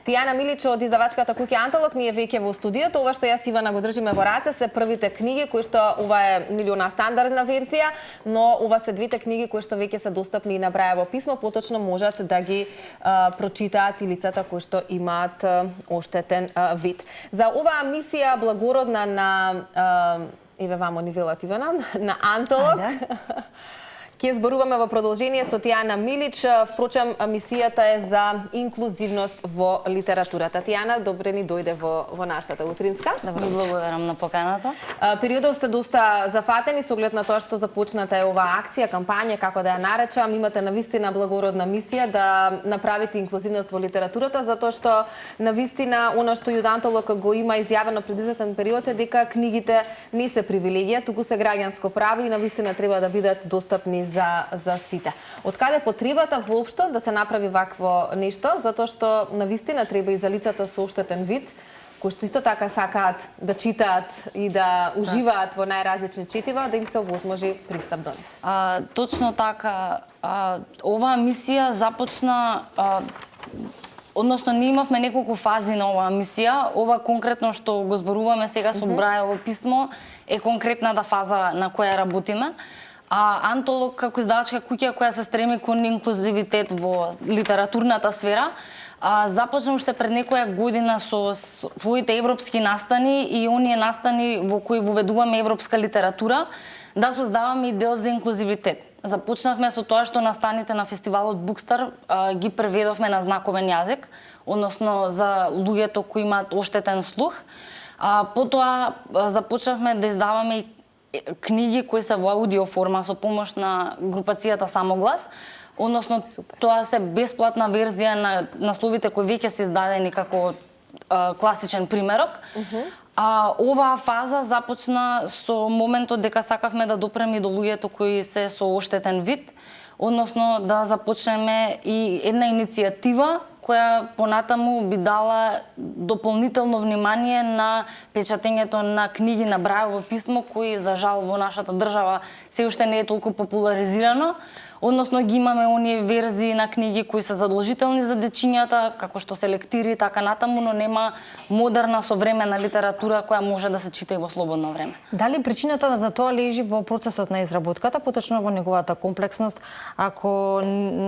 Тијана Милич од издавачката куќа Антолог ни е веќе во студиото. Ова што јас Ивана го држиме во раце се првите книги кои што ова е милиона стандардна верзија, но ова се двете книги кои што веќе се достапни и на Брајево писмо, поточно можат да ги прочитаат и лицата кои што имаат оштетен вид. За оваа мисија благородна на еве вамо ни велат Ивана, на Антолог. Ке зборуваме во продолжение со Тијана Милич. Впрочем, мисијата е за инклузивност во литературата. Тијана, добре ни дојде во нашата утринска. Ви благодарам на поканата. Периодов сте доста зафатени со оглед на тоа што започната е оваа акција, кампања, како да ја наречам. Имате навистина благородна мисија да направите инклузивност во литературата, затоа што навистина она што Јуд Антолог го има изјавено пред известен период е дека книгите не се привилегија, туку се граѓанско право и навистина треба да бидат достапни за сите. Од каде потребата воопшто да се направи вакво нешто, затоа што навистина треба и за лицата со оштетен вид, кои што исто така сакаат да читаат и да уживаат во најразлични четива, да им се овозможи пристап до нив. Точно така, оваа мисија започна, односно ние имавме неколку фази на оваа мисија. Ова конкретно што го зборуваме сега со Брајево писмо е конкретната фаза на која работиме. Антолог како издавачка куќа која се стреми кон инклузивитет во литературната сфера, започна уште пред некоја година со своите европски настани и оние настани во кои воведуваме европска литература, да создаваме и дел за инклузивитет. Започнавме со тоа што настаните на фестивалот Букстар ги преведовме на знаковен јазик, односно за луѓето кои имаат оштетен слух. Потоа започнавме да издаваме и книги кои се во аудио форма со помош на групацијата Самоглас, односно тоа се бесплатна верзија на насловите кои веќе се издадени како класичен примерок. Оваа фаза започна со моментот дека сакавме да допреме до луѓето кои се со оштетен вид, односно да започнеме и една иницијатива која понатаму би дала дополнително внимание на печатењето на книги на Брајево писмо, кои за жал во нашата држава се уште не е толку популаризирано. Односно ги имаме оние верзии на книги кои се задолжителни за дечињата, како што се лектири и така натаму, но нема модерна современа литература која може да се чита и во слободно време. Дали причината за тоа лежи во процесот на изработката, поточно во неговата комплексност, ако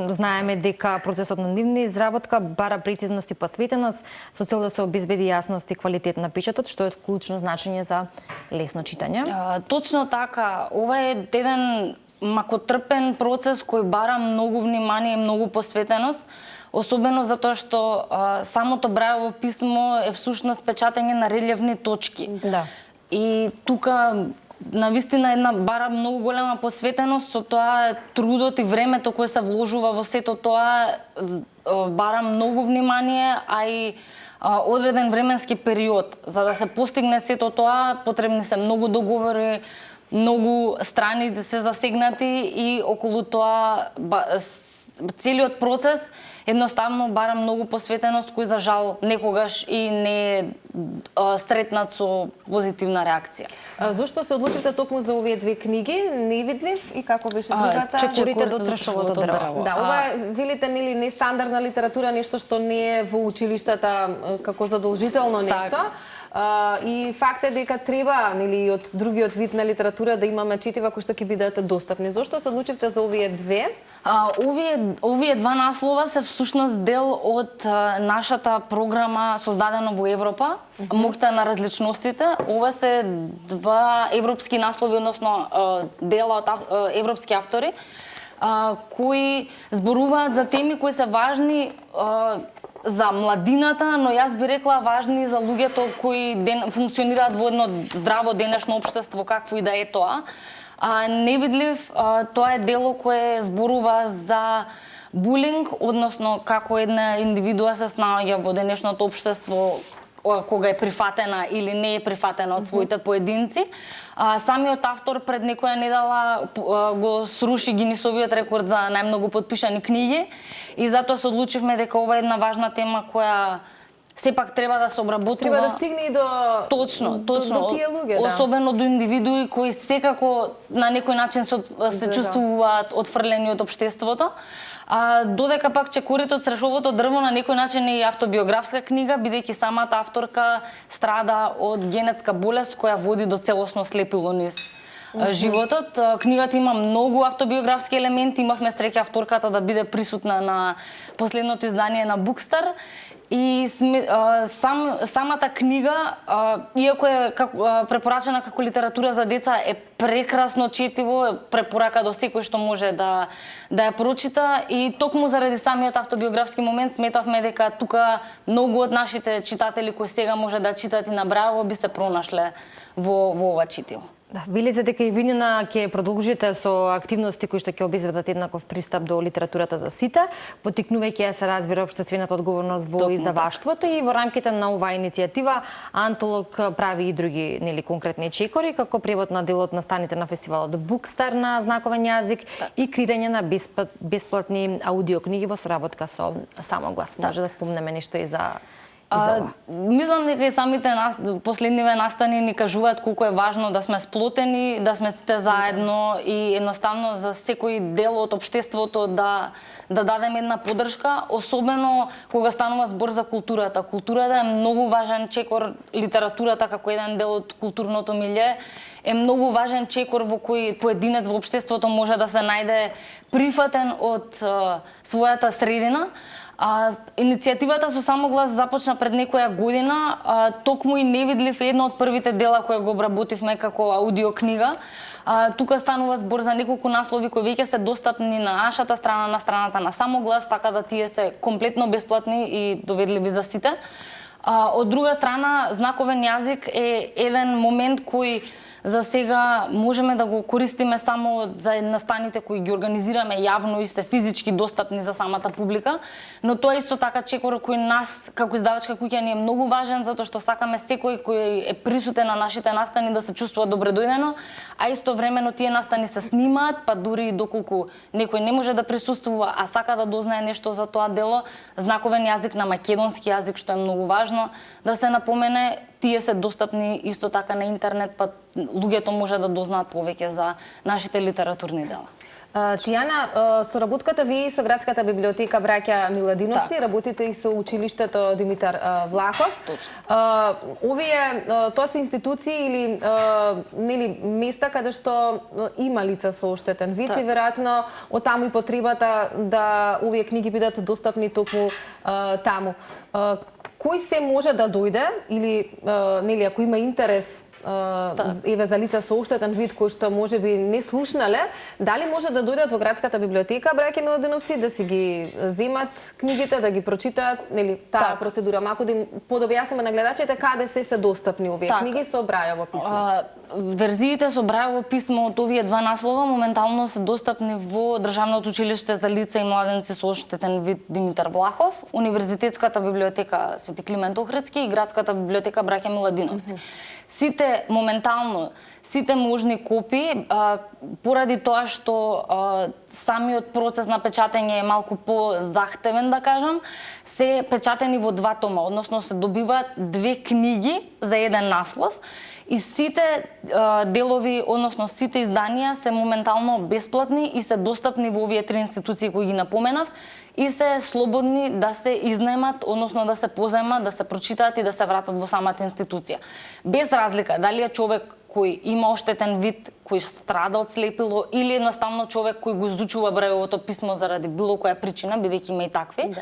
знаеме дека процесот на нивна изработка бара прецизност и посветеност со цел да се обезбеди јасност и квалитет на печатот, што е од клучно значење за лесно читање? Точно така. Ова е еден макотрпен процес кој бара многу внимание и многу посветеност, особено затоа што самото Брајево писмо е всушност печатење на релјефни точки. Да. И тука навистина една бара многу голема посветеност, со тоа трудот и времето кое се вложува во сето тоа бара многу внимание, а и одреден временски период. За да се постигне сето тоа, потребни се многу договори, многу страни да се засегнати и околу тоа целиот процес едноставно бара многу посветеност кој за жал некогаш и не е стретнат со позитивна реакција. Зошто се одлучивте токму за овие две книги, Невидлив и како беше другата? Чекорите до трошовото дрво. Да, ова велите нели нестандардна литература, нешто што не е во училиштата како задолжително нешто. И факт е дека треба нели од другиот вид на литература да имаме четива кои што ќе бидат достапни. Зошто се одлучивте за овие две? Овие два наслова се всушност дел од нашата програма создадена во Европа, Мохта на различностите. Ова се два европски наслови, односно дела од европски автори, кои зборуваат за теми кои се важни за младината, но јас би рекла важни за луѓето кои функционираат во едно здраво денешно општество, какво и да е тоа. Невидлив, тоа е дело кое зборува за булинг, односно како една индивидуа се снаоѓа во денешното општество кога е прифатена или не е прифатена од своите поединци. Самиот автор пред некоја недела го сруши Гинисовиот рекорд за најмногу подпишани книги и затоа се одлучивме дека ова е една важна тема која сепак треба да се обработува. Треба да стигне и до точно до тие луѓе, да. Особено до индивидуи кои секако на некој начин се чувствуваат отфрлени од општеството. Додека пак Чекорите од Срешовото дрво на некој начин е и автобиографска книга, бидејќи самата авторка страда од генетска болест која води до целосно слепило низ животот. Книгата има многу автобиографски елементи, имавме среќа авторката да биде присутна на последното издание на Bookstart. И самата книга, иако е препорачена како литература за деца, е прекрасно четиво, препорака до секој што може да ја прочита, и токму заради самиот автобиографски момент сметавме дека тука многу од нашите читатели кои сега може да читат и на Брајово би се пронашле во ова читиво. Да, велите дека и винена ќе продолжите со активности кои што ќе обезбедат еднаков пристап до литературата за сите, поттикнувајќи ја се разбира општествената одговорност во издаваштвото, и во рамките на оваа иницијатива Антолог прави и други конкретни чекори, како превод на делот настаните на фестивалот Bookstart на знаковен јазик и креирање на бесплатни аудиокниги во соработка со Самоглас. Може да спомнеме нешто и за Мислам дека и самите последниве настани ни кажуваат колку е важно да сме сплотени, да сме сите заедно и едноставно за секој дел од општеството да дадеме една поддршка, особено кога станува збор за културата. Културата е многу важен чекор, литературата како еден дел од културното милје е многу важен чекор во кој поединец во општеството може да се најде прифатен од својата средина. Иницијативата со Самоглас започна пред некоја година, токму и Невидлив е едно од првите дела кои го обработивме како аудиокнига. Тука станува збор за неколку наслови кои веќе се достапни на нашата страна, на страната на Самоглас, така да тие се комплетно бесплатни и доведливи за сите. Од друга страна, знаковен јазик е еден момент кој за сега можеме да го користиме само за настаните кои ги организираме јавно и се физички достапни за самата публика, но тоа исто така чекор кој нас како издавачка куќа ни е многу важен, затоа што сакаме секој кој е присутен на нашите настани да се чувствува добредојдено, а истовремено тие настани се снимаат, па дури и доколку некој не може да присуствува, а сака да дознае нешто за тоа дело, знаковен јазик на македонски јазик, што е многу важно да се напомене, тие се достапни исто така на интернет, па луѓето може да дознаат повеќе за нашите литературни дела. Тијана, соработката ви со Градската библиотека Браќа Миладиновци, работите и со училиштето Димитар Влахов. Овие, тоа се институции или места каде што има лица со оштетен вид и веројатно од таму и потребата да овие книги бидат достапни токму таму. Кој се може да дојде или ако има интерес еве за лица со оштетен вид кои што можеби не слушнале, дали може да дојдат во Градската библиотека Браќа Миладиновци да си ги земат книгите, да ги прочитаат, таа процедура, малку да им подобјасниме на гледачите каде се достапни овие книги со Брајово писмо. Верзиите со Брајово писмо од овие два наслова моментално се достапни во Државното училиште за лица и младенци со оштетен вид Димитар Влахов, Универзитетската библиотека Свети Климент Охридски и Градската библиотека Браќа Миладиновци. Сите моментално, сите можни копии, поради тоа што самиот процес на печатење е малку по-захтевен, да кажам, се печатени во два тома, односно се добиваат две книги за еден наслов, и сите делови, односно сите изданија се моментално бесплатни и се достапни во овие три институции кои ги напоменав и се слободни да се изнемат, односно да се поземат, да се прочитаат и да се вратат во самата институција. Без разлика дали е човек кој има оштетен вид, кој страда од слепило или едноставно човек кој го изучува Брајовото писмо заради било која причина, бидејќи има и такви.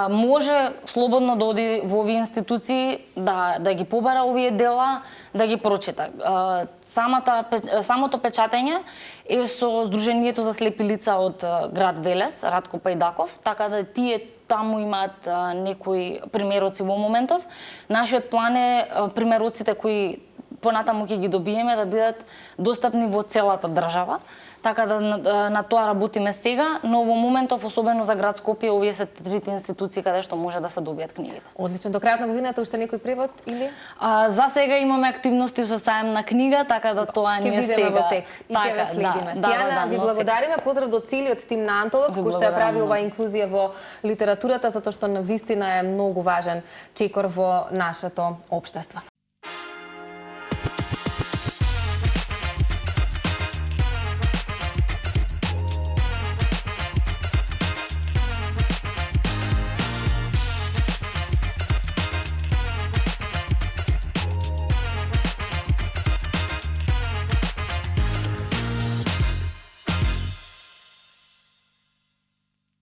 Може слободно да оди во овие институции, да ги побара овие дела, да ги прочита. Самото печатење е со Сдруженијето за слепи лица од град Велес, Радко Пајдаков, така да тие таму имаат некои примероци во моментов. Нашиот план е примероците кои понатаму ќе ги добиеме да бидат достапни во целата држава. Така да на тоа работиме сега, но во моментов, особено за град Скопје, овие се трите институции каде што може да се добијат книгите. Одлично. До крајот на годината уште некој превод или? За сега имаме активности со саем на книга, така да тоа не е сега. Ќе бидеме во тек и ќе ве следиме. Тијана, ви благодариме. Поздрав до целиот тим на Антолог кој што ја прави оваа инклузија во литературата, затоа што навистина е многу важен чекор во нашето општество.